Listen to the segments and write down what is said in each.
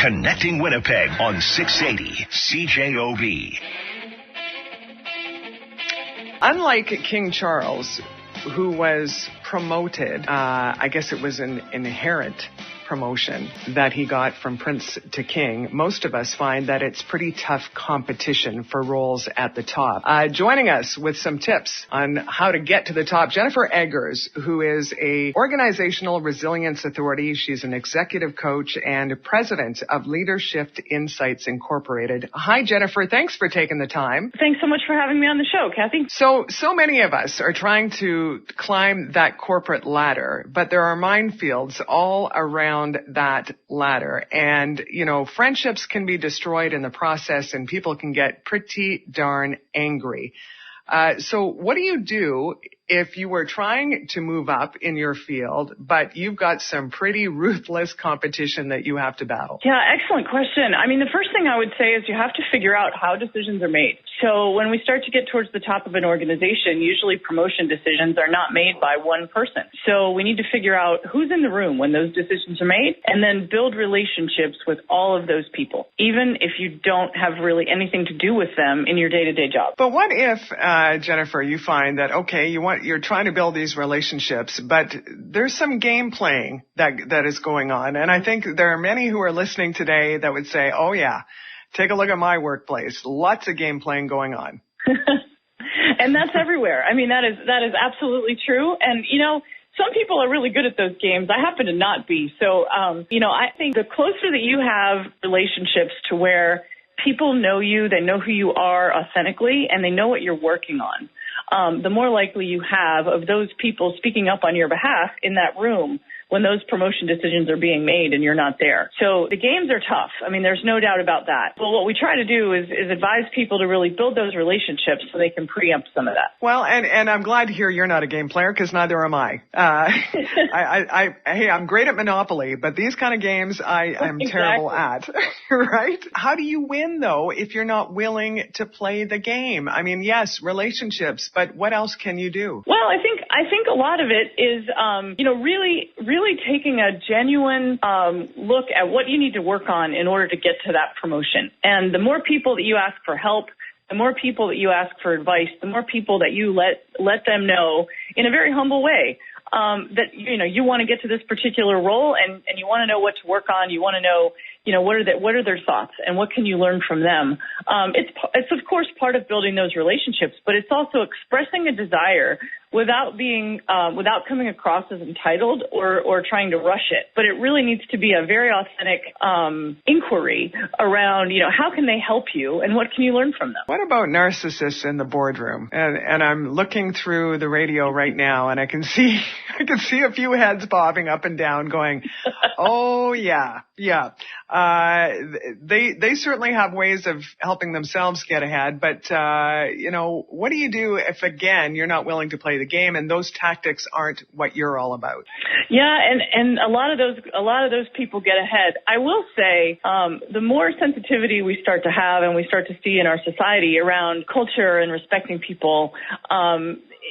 Connecting Winnipeg on 680 CJOB. Unlike King Charles, who was promoted, I guess it was an inherent promotion that he got from prince to king, most of us find that it's pretty tough competition for roles at the top. Joining us with some tips on how to get to the top, Jennifer Eggers, who is a organizational resilience authority. She's an executive coach and president of LeaderShift Insights Incorporated. Hi, Jennifer. Thanks for taking the time. Thanks so much for having me on the show, Kathy. So many of us are trying to climb that corporate ladder, but there are minefields all around that ladder. And, you know, friendships can be destroyed in the process and people can get pretty darn angry. So what do you do if you were trying to move up in your field, but you've got some pretty ruthless competition that you have to battle? Yeah, excellent question. I mean, the first thing I would say is you have to figure out how decisions are made. So when we start to get towards the top of an organization, usually promotion decisions are not made by one person. So we need to figure out who's in the room when those decisions are made and then build relationships with all of those people, even if you don't have really anything to do with them in your day-to-day job. But what if, Jennifer, you find that, okay, you're trying to build these relationships, but there's some game playing that is going on. And I think there are many who are listening today that would say, oh yeah, take a look at my workplace. Lots of game playing going on. And that's everywhere. I mean, that is absolutely true. And, you know, some people are really good at those games. I happen to not be. So, you know, I think the closer that you have relationships to where people know you, they know who you are authentically, and they know what you're working on, the more likely you have of those people speaking up on your behalf in that room when those promotion decisions are being made and you're not there. So the games are tough. I mean, there's no doubt about that. Well, what we try to do is advise people to really build those relationships so they can preempt some of that. Well, and I'm glad to hear you're not a game player because neither am I. Hey, I'm great at Monopoly, but these kind of games I'm Exactly. terrible at, right? How do you win, though, if you're not willing to play the game? I mean, yes, relationships, but what else can you do? Well, I think a lot of it is, you know, really taking a genuine look at what you need to work on in order to get to that promotion. And the more people that you ask for help, the more people that you ask for advice, the more people that you let them know in a very humble way that, you know, you want to get to this particular role and you want to know what to work on. You want to know, you know, what are their thoughts and what can you learn from them? It's of course part of building those relationships, but it's also expressing a desire without coming across as entitled or trying to rush it. But it really needs to be a very authentic inquiry around, you know, how can they help you and what can you learn from them? What about narcissists in the boardroom? And I'm looking through the radio right now and I can see a few heads bobbing up and down going, oh yeah. They certainly have ways of helping themselves get ahead, but you know, what do you do if again you're not willing to play the game and those tactics aren't what you're all about? Yeah, and a lot of those people get ahead. I will say, the more sensitivity we start to have and we start to see in our society around culture and respecting people,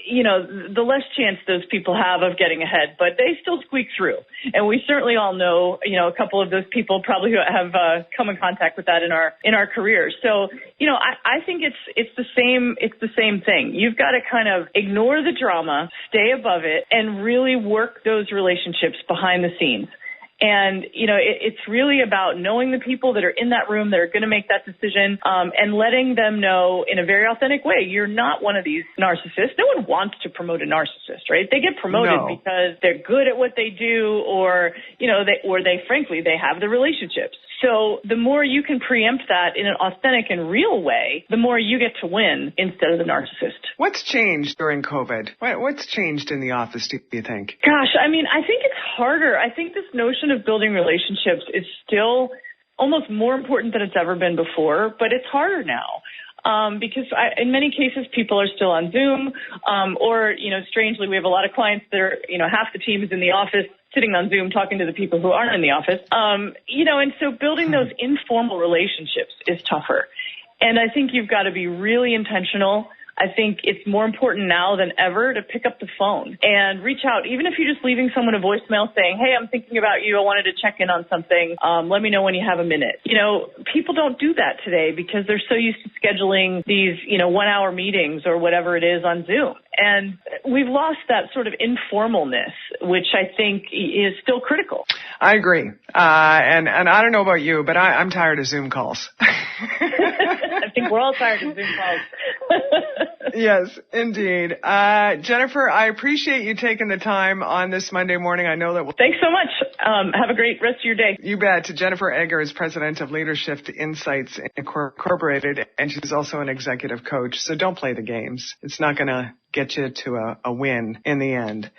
you know, the less chance those people have of getting ahead, but they still squeak through. And we certainly all know, you know, a couple of those people probably have come in contact with that in our careers. So, you know, I think it's the same thing. You've got to kind of ignore the drama, stay above it, and really work those relationships behind the scenes. And, you know, it's really about knowing the people that are in that room that are going to make that decision, and letting them know in a very authentic way, you're not one of these narcissists. No one wants to promote a narcissist, right? They get promoted because they're good at what they do or, you know, they frankly have the relationships. So the more you can preempt that in an authentic and real way, the more you get to win instead of the narcissist. What's changed during COVID? What's changed in the office, do you think? Gosh, I mean, I think it's harder. I think this notion of building relationships is still almost more important than it's ever been before, but it's harder now. Because in many cases, people are still on Zoom, or, you know, strangely, we have a lot of clients that are, you know, half the team is in the office sitting on Zoom talking to the people who aren't in the office. You know, and so building those informal relationships is tougher. And I think you've got to be really intentional I think it's more important now than ever to pick up the phone and reach out, even if you're just leaving someone a voicemail saying, hey, I'm thinking about you. I wanted to check in on something. Let me know when you have a minute. People don't do that today because they're so used to scheduling these, 1-hour meetings or whatever it is on Zoom. And we've lost that sort of informalness, which I think is still critical. I agree. And I don't know about you, but I'm tired of Zoom calls. I think we're all tired of Zoom calls. Yes, indeed. Jennifer, I appreciate you taking the time on this Monday morning. I know that Thanks so much. Have a great rest of your day. You bet. Jennifer Egger is president of LeaderShift Insights Incorporated, and she's also an executive coach. So don't play the games. It's not going to get you to a win in the end.